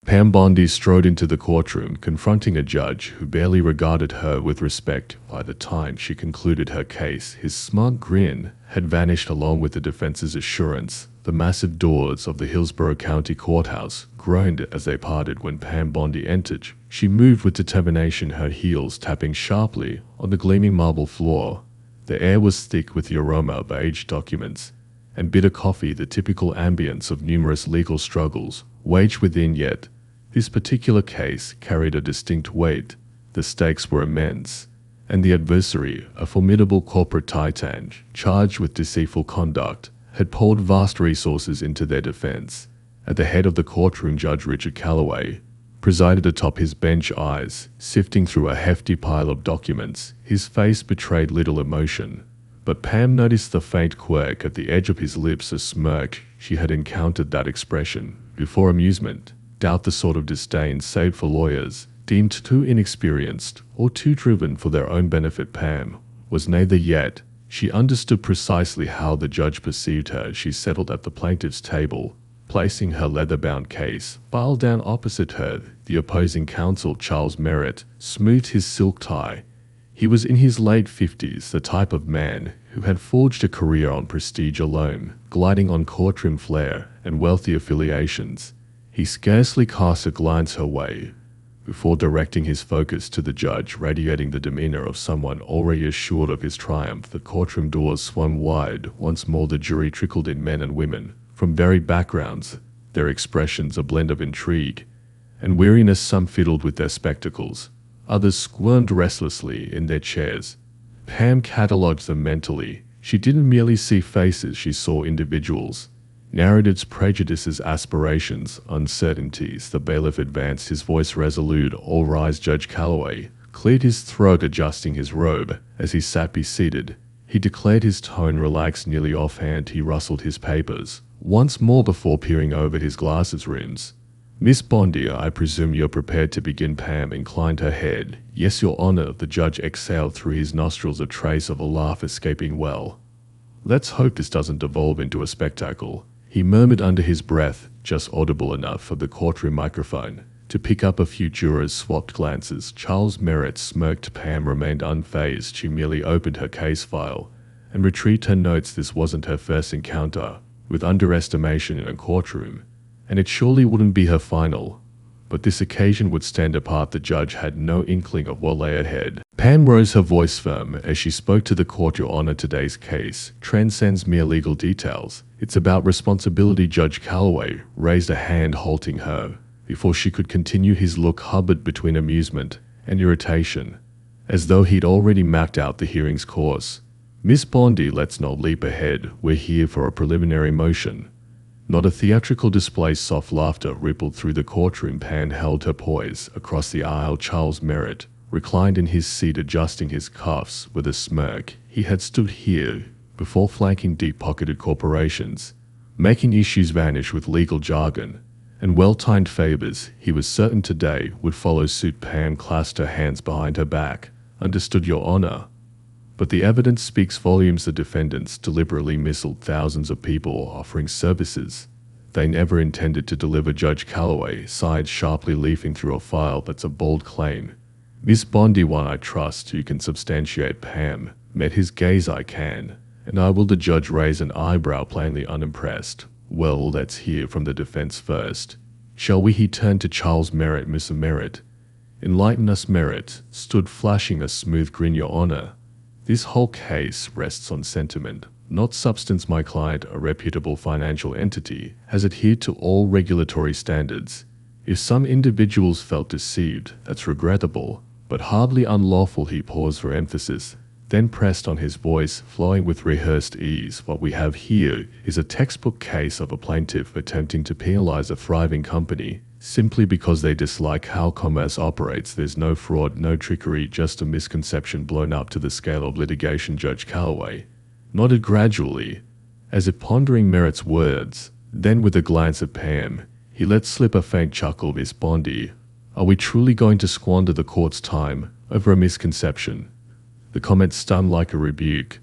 Pam Bondi strode into the courtroom, confronting a judge who barely regarded her with respect. By the time she concluded her case, his smug grin had vanished along with the defense's assurance. The massive doors of the Hillsborough County Courthouse groaned as they parted when Pam Bondi entered. She moved with determination, her heels tapping sharply on the gleaming marble floor. The air was thick with the aroma of aged documents and bitter coffee, the typical ambience of numerous legal struggles waged within. Yet this particular case carried a distinct weight. The stakes were immense, and the adversary, a formidable corporate titan charged with deceitful conduct, had poured vast resources into their defense. At the head of the courtroom, Judge Richard Calloway presided atop his bench, eyes sifting through a hefty pile of documents. His face betrayed little emotion, but Pam noticed the faint quirk at the edge of his lips, a smirk. She had encountered that expression before. Amusement, doubt, the sort of disdain saved for lawyers deemed too inexperienced or too driven for their own benefit. Pam was neither, yet she understood precisely how the judge perceived her. She settled at the plaintiff's table, placing her leather-bound case file down opposite her. The opposing counsel, Charles Merritt, smoothed his silk tie. He was in his late 50s, the type of man who had forged a career on prestige alone, gliding on courtroom flair and wealthy affiliations. He scarcely cast a glance her way before directing his focus to the judge, radiating the demeanor of someone already assured of his triumph. The courtroom doors swung wide. Once more the jury trickled in, men and women from varied backgrounds, their expressions a blend of intrigue and weariness. Some fiddled with their spectacles, others squirmed restlessly in their chairs. Pam catalogued them mentally. She didn't merely see faces, she saw individuals, narratives, prejudices, aspirations, uncertainties. The bailiff advanced, his voice resolute. All rise. Judge Calloway cleared his throat, adjusting his robe as he sat seated. He declared, his tone relaxed, nearly offhand. He rustled his papers once more before peering over his glasses rims. Miss Bondi, I presume you're prepared to begin. Pam inclined her head. Yes, Your Honor. The judge exhaled through his nostrils, a trace of a laugh escaping. Well, let's hope this doesn't devolve into a spectacle, he murmured under his breath, just audible enough for the courtroom microphone to pick up. A few jurors swapped glances. Charles Merritt smirked. Pam remained unfazed. She merely opened her case file and retrieved her notes. This wasn't her first encounter with underestimation in a courtroom, and it surely wouldn't be her final. But this occasion would stand apart. The judge had no inkling of what lay ahead. Pam rose, her voice firm as she spoke to the court. Your Honor, today's case transcends mere legal details. It's about responsibility. Judge Calloway raised a hand, halting her before she could continue. His look hovered between amusement and irritation, as though he'd already mapped out the hearing's course. Miss Bondi, let's not leap ahead. We're here for a preliminary motion, not a theatrical display. Soft laughter rippled through the courtroom. Pam held her poise across the aisle. Charles Merritt reclined in his seat, adjusting his cuffs with a smirk. He had stood here before, flanking deep-pocketed corporations, making issues vanish with legal jargon and well-timed favors. He was certain today would follow suit. Pam clasped her hands behind her back. Understood, Your Honor. But the evidence speaks volumes. The defendants deliberately misled thousands of people offering services they never intended to deliver. Judge Calloway sighed sharply, leafing through a file. That's a bold claim, Miss Bondi, one I trust you can substantiate. Pam met his gaze. I can, and I will. The judge raised an eyebrow, plainly unimpressed. Well, let's hear from the defense first, shall we? He turned to Charles Merritt. Mr. Merritt, enlighten us. Merritt stood, flashing a smooth grin. Your Honor, this whole case rests on sentiment, not substance. My client, a reputable financial entity, has adhered to all regulatory standards. If some individuals felt deceived, that's regrettable, but hardly unlawful. He paused for emphasis, then pressed on, his voice flowing with rehearsed ease. What we have here is a textbook case of a plaintiff attempting to penalize a thriving company simply because they dislike how commerce operates. There's no fraud, no trickery, just a misconception blown up to the scale of litigation. Judge Calloway nodded gradually, as if pondering Merritt's words. Then, with a glance at Pam, he let slip a faint chuckle. Miss Bondi, are we truly going to squander the court's time over a misconception? The comment stung like a rebuke,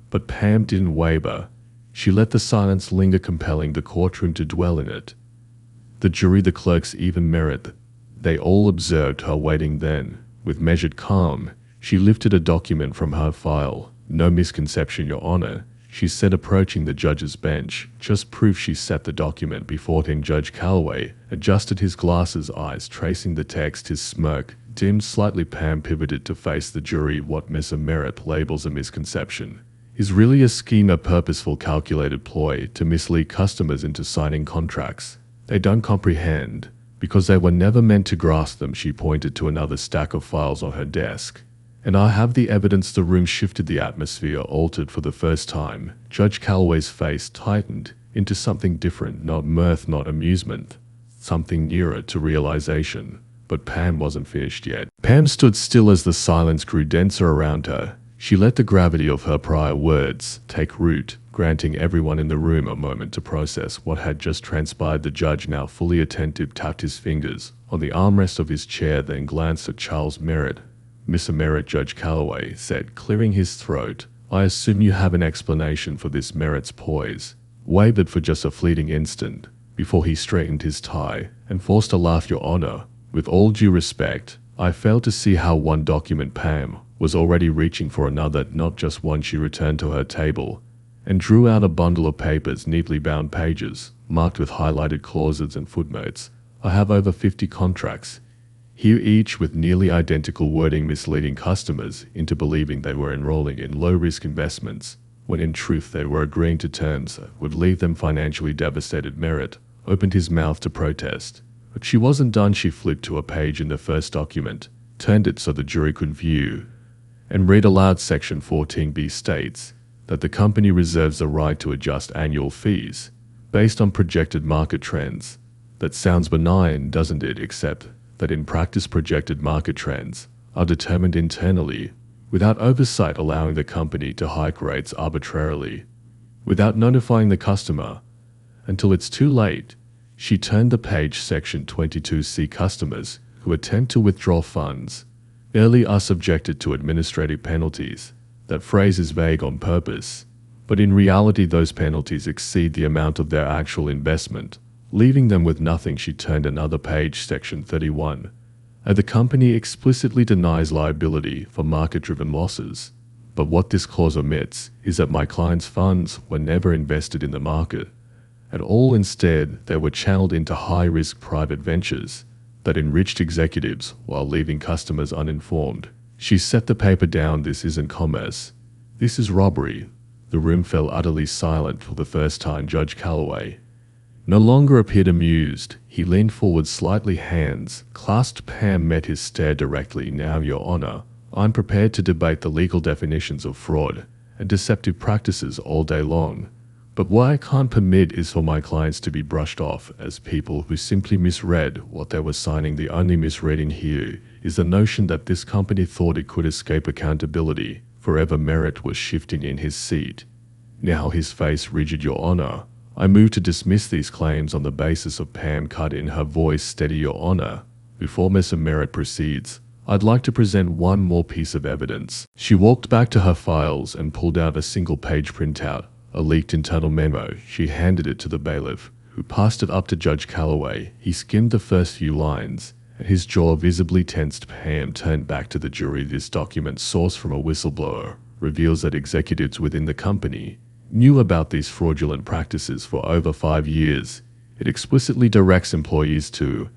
but Pam didn't waver. She let the silence linger, compelling the courtroom to dwell in it. The jury, the clerks, even Merritt. They all observed her waiting then. With measured calm, she lifted a document from her file. "No misconception, Your Honor," she said, approaching the judge's bench. "Just proof." She set the document before him. Judge Calloway adjusted his glasses, eyes tracing the text. His smirk dimmed slightly. Pam pivoted to face the jury. "What Mr. Merritt labels a misconception is really a scheme, a purposeful, calculated ploy to mislead customers into signing contracts they don't comprehend, because they were never meant to grasp them." She pointed to another stack of files on her desk. "And I have the evidence." The room shifted, the atmosphere altered for the first time. Judge Calloway's face tightened into something different, not mirth, not amusement, something nearer to realization. But Pam wasn't finished yet. Pam stood still as the silence grew denser around her. She let the gravity of her prior words take root, granting everyone in the room a moment to process what had just transpired. The judge, now fully attentive, tapped his fingers on the armrest of his chair, then glanced at Charles Merritt. "Mr. Merritt," Judge Calloway said, clearing his throat, "I assume you have an explanation for this." Merritt's poise wavered for just a fleeting instant before he straightened his tie and forced a laugh. "Your Honor, with all due respect, I fail to see how one document." Pam was already reaching for another, not just one. She returned to her table and drew out a bundle of papers, neatly bound pages, marked with highlighted clauses and footnotes. "I have over 50 contracts here, each with nearly identical wording, misleading customers into believing they were enrolling in low-risk investments, when in truth they were agreeing to terms that would leave them financially devastated." Merritt opened his mouth to protest, but she wasn't done. She flipped to a page in the first document, turned it so the jury could view, and read aloud. "Section 14B states that the company reserves the right to adjust annual fees based on projected market trends." That sounds benign, doesn't it? Except that in practice, projected market trends are determined internally, without oversight, allowing the company to hike rates arbitrarily, without notifying the customer until it's too late. She turned the page. "Section 22C, customers who attempt to withdraw funds early are subjected to administrative penalties." That phrase is vague on purpose, but in reality those penalties exceed the amount of their actual investment, leaving them with nothing. She turned another page. "Section 31. The company explicitly denies liability for market-driven losses, but what this clause omits is that my client's funds were never invested in the market at all. Instead, they were channeled into high-risk private ventures that enriched executives while leaving customers uninformed." She set the paper down. "This isn't commerce. This is robbery." The room fell utterly silent for the first time. Judge Calloway no longer appeared amused. He leaned forward slightly, hands clasped. Pam met his stare directly. "Now, Your Honor, I'm prepared to debate the legal definitions of fraud and deceptive practices all day long, but what I can't permit is for my clients to be brushed off as people who simply misread what they were signing. The only misreading here is the notion that this company thought it could escape accountability forever." Merritt was shifting in his seat, now his face rigid. "Your Honor, I move to dismiss these claims on the basis of." Pam cut in, her voice steady. "Your Honor, before Mr. Merritt proceeds, I'd like to present one more piece of evidence." She walked back to her files and pulled out a single-page printout, a leaked internal memo. She handed it to the bailiff, who passed it up to Judge Calloway. He skimmed the first few lines, and his jaw visibly tensed. Pam turned back to the jury. "This document, sourced from a whistleblower, reveals that executives within the company knew about these fraudulent practices for over 5 years. It explicitly directs employees to,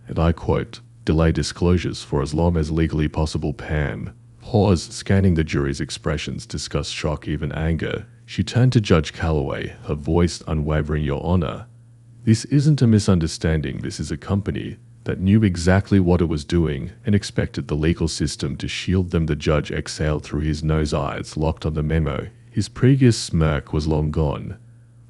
and I quote, delay disclosures for as long as legally possible." Pam paused, scanning the jury's expressions, disgust, shock, even anger. She turned to Judge Calloway, her voice unwavering. "Your Honor, this isn't a misunderstanding. This is a company that knew exactly what it was doing and expected the legal system to shield them." The judge exhaled through his nose, eyes locked on the memo. His previous smirk was long gone,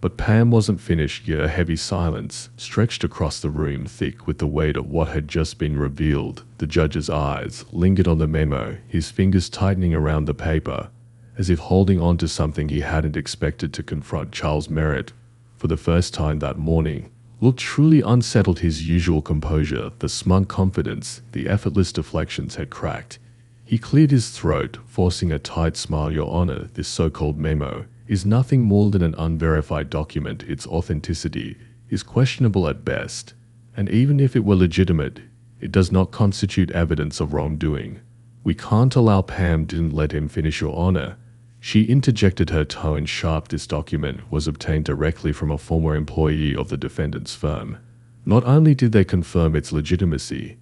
but Pam wasn't finished yet. A heavy silence stretched across the room, thick with the weight of what had just been revealed. The judge's eyes lingered on the memo, his fingers tightening around the paper, as if holding on to something he hadn't expected to confront. Charles Merritt, for the first time that morning, looked truly unsettled. His usual composure, the smug confidence, the effortless deflections had cracked. He cleared his throat, forcing a tight smile. "Your Honor, this so-called memo is nothing more than an unverified document. Its authenticity is questionable at best." And even if it were legitimate, it does not constitute evidence of wrongdoing. We can't allow Pam didn't let him finish, Your Honor. She interjected, her tone sharp. This document was obtained directly from a former employee of the defendant's firm. Not only did they confirm its legitimacy,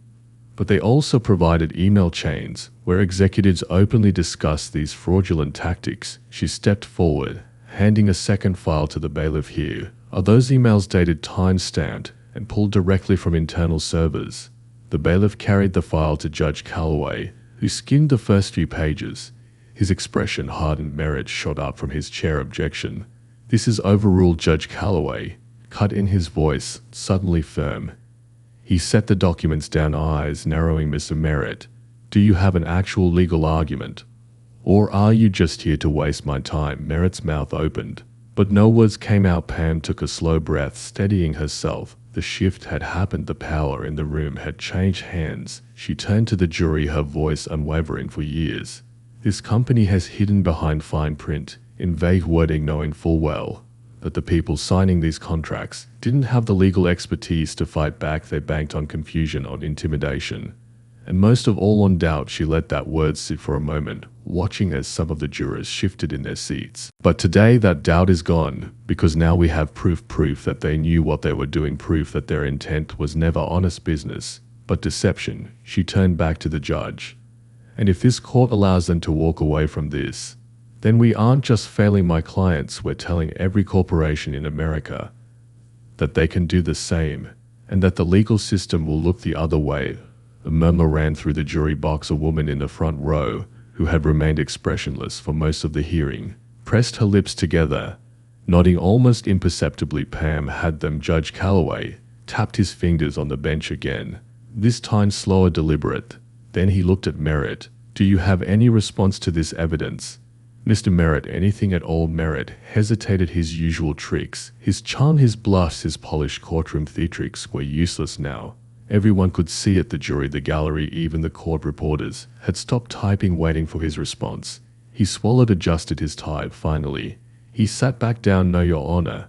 but they also provided email chains where executives openly discussed these fraudulent tactics. She stepped forward, handing a second file to the bailiff. Here are those emails, dated, time-stamped, and pulled directly from internal servers. The bailiff carried the file to Judge Calloway, who skimmed the first few pages. His expression hardened. Merritt shot up from his chair. Objection. This is overruled. Judge Calloway cut in, his voice suddenly firm. He set the documents down, eyes narrowing. Mr. Merritt, do you have an actual legal argument? Or are you just here to waste my time? Merritt's mouth opened, but no words came out. Pam took a slow breath, steadying herself. The shift had happened. The power in the room had changed hands. She turned to the jury, her voice unwavering. For years, this company has hidden behind fine print, in vague wording, knowing full well that the people signing these contracts didn't have the legal expertise to fight back. They banked on confusion, on intimidation, and most of all on doubt. She let that word sit for a moment, watching as some of the jurors shifted in their seats. But today that doubt is gone, because now we have proof that they knew what they were doing, proof that their intent was never honest business, but deception. She turned back to the judge. And if this court allows them to walk away from this, then we aren't just failing my clients, we're telling every corporation in America that they can do the same, and that the legal system will look the other way. A murmur ran through the jury box. A woman in the front row, who had remained expressionless for most of the hearing, pressed her lips together, nodding almost imperceptibly. Pam had them. Judge Calloway tapped his fingers on the bench again, this time slower, deliberate. Then he looked at Merritt. Do you have any response to this evidence? Mr. Merritt, anything at all? Merritt hesitated. His usual tricks, his charm, his blush, his polished courtroom theatrics were useless now. Everyone could see it. The jury, the gallery, even the court reporters had stopped typing, waiting for his response. He swallowed, adjusted his tie. Finally, he sat back down. No, Your Honor,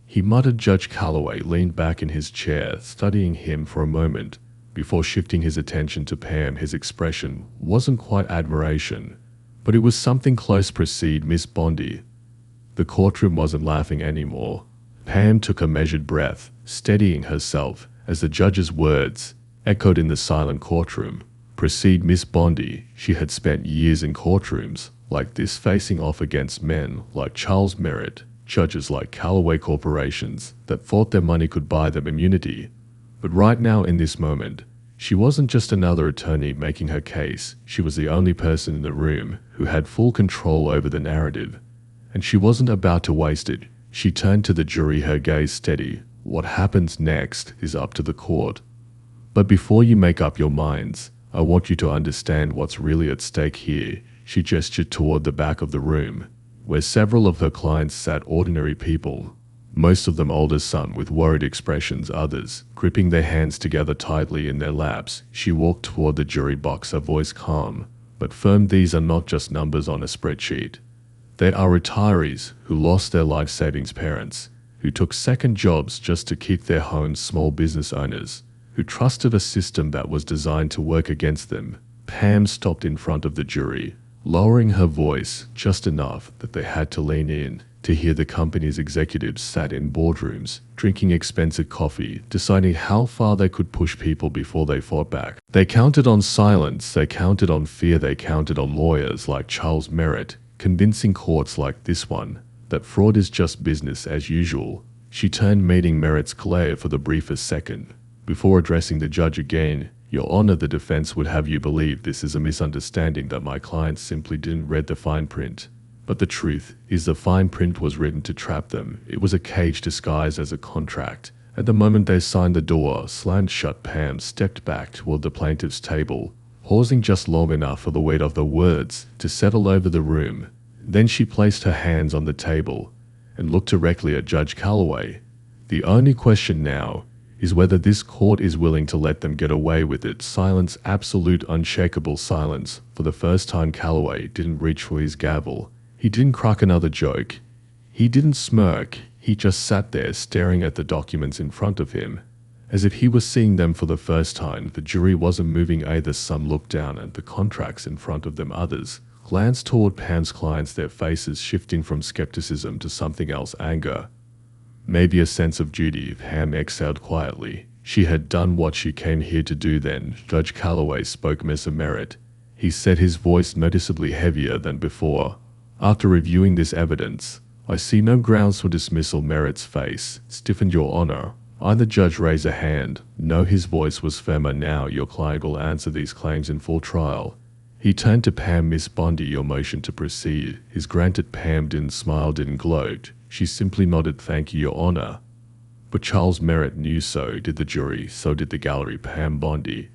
he muttered. Judge Calloway leaned back in his chair, studying him for a moment before shifting his attention to Pam. His expression wasn't quite admiration, but it was something close. Proceed, Miss Bondi. The courtroom wasn't laughing anymore. Pam took a measured breath, steadying herself as the judge's words echoed in the silent courtroom. Proceed, Miss Bondi. She had spent years in courtrooms like this, facing off against men like Charles Merritt, judges like Calloway, corporations that thought their money could buy them immunity. But right now, in this moment, she wasn't just another attorney making her case. She was the only person in the room who had full control over the narrative, and she wasn't about to waste it. She turned to the jury, her gaze steady. What happens next is up to the court. But before you make up your minds, I want you to understand what's really at stake here. She gestured toward the back of the room, where several of her clients sat, ordinary people, most of them older, some with worried expressions, others gripping their hands together tightly in their laps. She walked toward the jury box, her voice calm but firm. These are not just numbers on a spreadsheet. They are retirees who lost their life savings, parents who took second jobs just to keep their homes, small business owners who trusted a system that was designed to work against them. Pam stopped in front of the jury, lowering her voice just enough that they had to lean in to hear. The company's executives sat in boardrooms, drinking expensive coffee, deciding how far they could push people before they fought back. They counted on silence, they counted on fear, they counted on lawyers like Charles Merritt, convincing courts like this one that fraud is just business as usual. She turned, meeting Merritt's glare for the briefest second, before addressing the judge again. Your Honor, the defense would have you believe this is a misunderstanding, that my client simply didn't read the fine print. But the truth is, the fine print was written to trap them. It was a cage disguised as a contract. At the moment they signed, the door slammed shut. Pam stepped back toward the plaintiff's table, pausing just long enough for the weight of the words to settle over the room. Then she placed her hands on the table and looked directly at Judge Calloway. The only question now is whether this court is willing to let them get away with it. Silence, absolute unshakable silence. For the first time, Calloway didn't reach for his gavel. He didn't crack another joke. He didn't smirk. He just sat there staring at the documents in front of him. As if he was seeing them for the first time, the jury wasn't moving either. Some looked down at the contracts in front of them, others glanced toward Pam's clients, their faces shifting from skepticism to something else, anger. Maybe a sense of duty. Pam exhaled quietly. She had done what she came here to do then. Judge Calloway spoke. Mr. Merritt, he said, his voice noticeably heavier than before. After reviewing this evidence, I see no grounds for dismissal. Merritt's face stiffened. Your Honor. Either judge raised a hand. No, his voice was firmer now. Your client will answer these claims in full trial. He turned to Pam. Miss Bondi, your motion to proceed is granted. Pam didn't smile, didn't gloat. She simply nodded. Thank you, Your Honor. But Charles Merritt knew. So did the jury, so did the gallery. Pam Bondi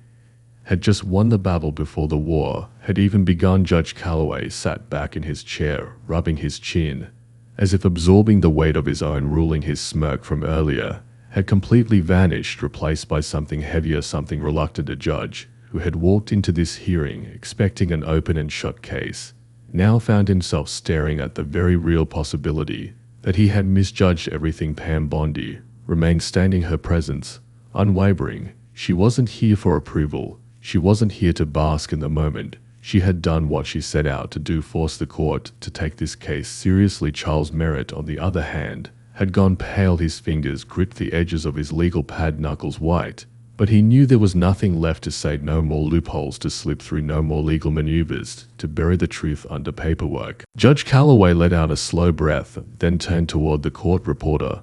had just won the battle before the war had even begun. Judge Calloway sat back in his chair, rubbing his chin, as if absorbing the weight of his own ruling. His smirk from earlier had completely vanished, replaced by something heavier, something reluctant. A judge who had walked into this hearing expecting an open and shut case now found himself staring at the very real possibility that he had misjudged everything. Pam Bondi remained standing, her presence unwavering. She wasn't here for approval. She wasn't here to bask in the moment. She had done what she set out to do, force the court to take this case seriously. Charles Merritt, on the other hand, had gone pale. His fingers gripped the edges of his legal pad, knuckles white. But he knew there was nothing left to say, no more loopholes to slip through, no more legal maneuvers to bury the truth under paperwork. Judge Calloway let out a slow breath, then turned toward the court reporter.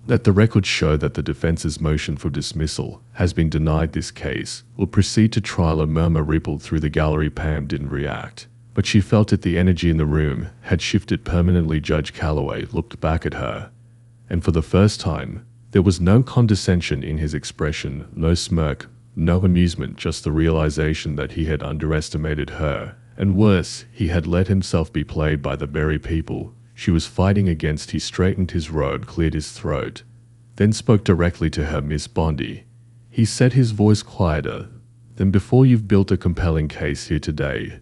Let the record show that the defense's motion for dismissal has been denied. This case will proceed to trial. A murmur rippled through the gallery. Pam didn't react, but she felt it. The energy in the room had shifted permanently. Judge Calloway looked back at her, and for the first time, there was no condescension in his expression, no smirk, no amusement, just the realization that he had underestimated her, and worse, he had let himself be played by the very people she was fighting against. He straightened his robe, cleared his throat, then spoke directly to her. Miss Bondi, he said, his voice quieter than before, you've built a compelling case here today.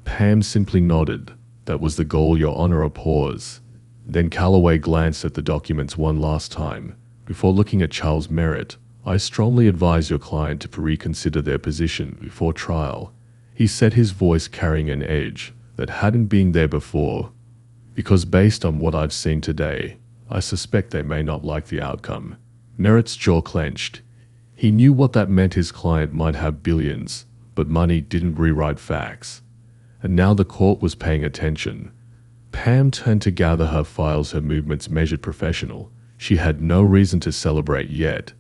Pam simply nodded. That was the goal, Your Honor. A pause. Then Calloway glanced at the documents one last time before looking at Charles Merritt. I strongly advise your client to reconsider their position before trial, he said, his voice carrying an edge that hadn't been there before. Because based on what I've seen today, I suspect they may not like the outcome. Merritt's jaw clenched. He knew what that meant. His client might have billions, but money didn't rewrite facts. And now the court was paying attention. Pam turned to gather her files, her movements measured, professional. She had no reason to celebrate yet.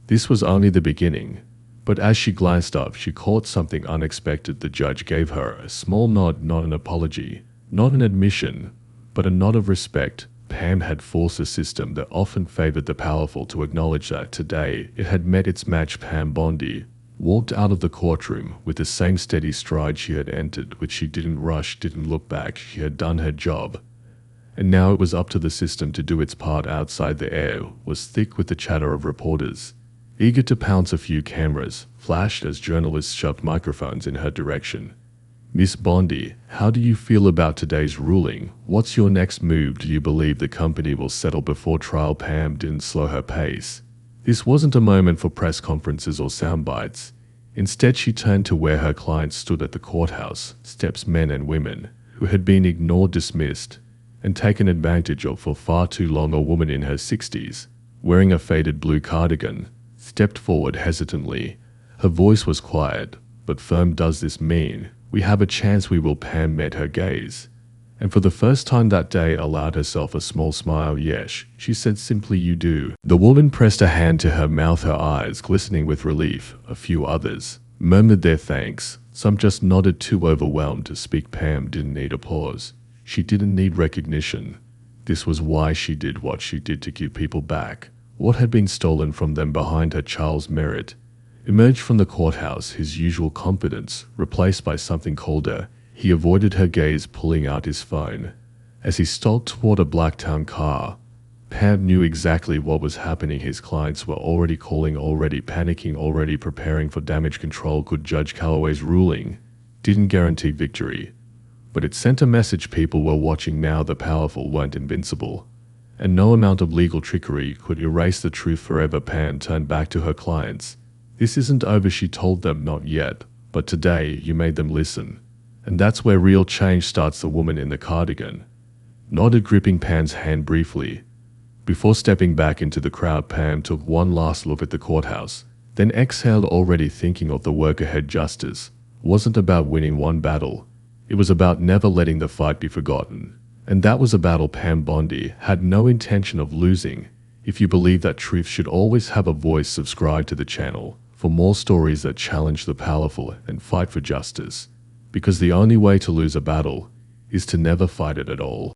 This was only the beginning. But as she glanced up, she caught something unexpected. The judge gave her a small nod, not an apology, not an admission, but a nod of respect. Pam had forced a system that often favored the powerful to acknowledge that today it had met its match. Pam Bondi walked out of the courtroom with the same steady stride she had entered, which she didn't rush, didn't look back. She had done her job. And now it was up to the system to do its part. Outside, the air was thick with the chatter of reporters, eager to pounce. A few cameras flashed as journalists shoved microphones in her direction. Miss Bondi, how do you feel about today's ruling? What's your next move? Do you believe the company will settle before trial? Pam didn't slow her pace. This wasn't a moment for press conferences or sound bites. Instead, she turned to where her clients stood at the courthouse steps, men and women who had been ignored, dismissed, and taken advantage of for far too long. A woman in her 60s, wearing a faded blue cardigan, stepped forward hesitantly. Her voice was quiet, but firm. Does this mean we have a chance? We will. Pam met her gaze, and for the first time that day allowed herself a small smile. Yes, she said simply, you do. The woman pressed a hand to her mouth, her eyes glistening with relief. A few others murmured their thanks. Some just nodded, too overwhelmed to speak. Pam didn't need applause. She didn't need recognition. This was why she did what she did, to give people back what had been stolen from them. Behind her, Charles Merritt emerged from the courthouse, his usual confidence replaced by something colder. He avoided her gaze, pulling out his phone. As he stalked toward a Blacktown car, Pam knew exactly what was happening. His clients were already calling, already panicking, already preparing for damage control. Good Judge Calloway's ruling didn't guarantee victory, but it sent a message. People were watching now. The powerful weren't invincible. and no amount of legal trickery could erase the truth forever. Pam turned back to her clients. This isn't over, she told them, not yet, but today you made them listen. And that's where real change starts. The woman in the cardigan nodded, gripping Pam's hand briefly. Before stepping back into the crowd, Pam took one last look at the courthouse, then exhaled, already thinking of the work ahead. Justice wasn't about winning one battle. It was about never letting the fight be forgotten. And that was a battle Pam Bondi had no intention of losing. If you believe that truth should always have a voice, subscribe to the channel for more stories that challenge the powerful and fight for justice. Because the only way to lose a battle is to never fight it at all.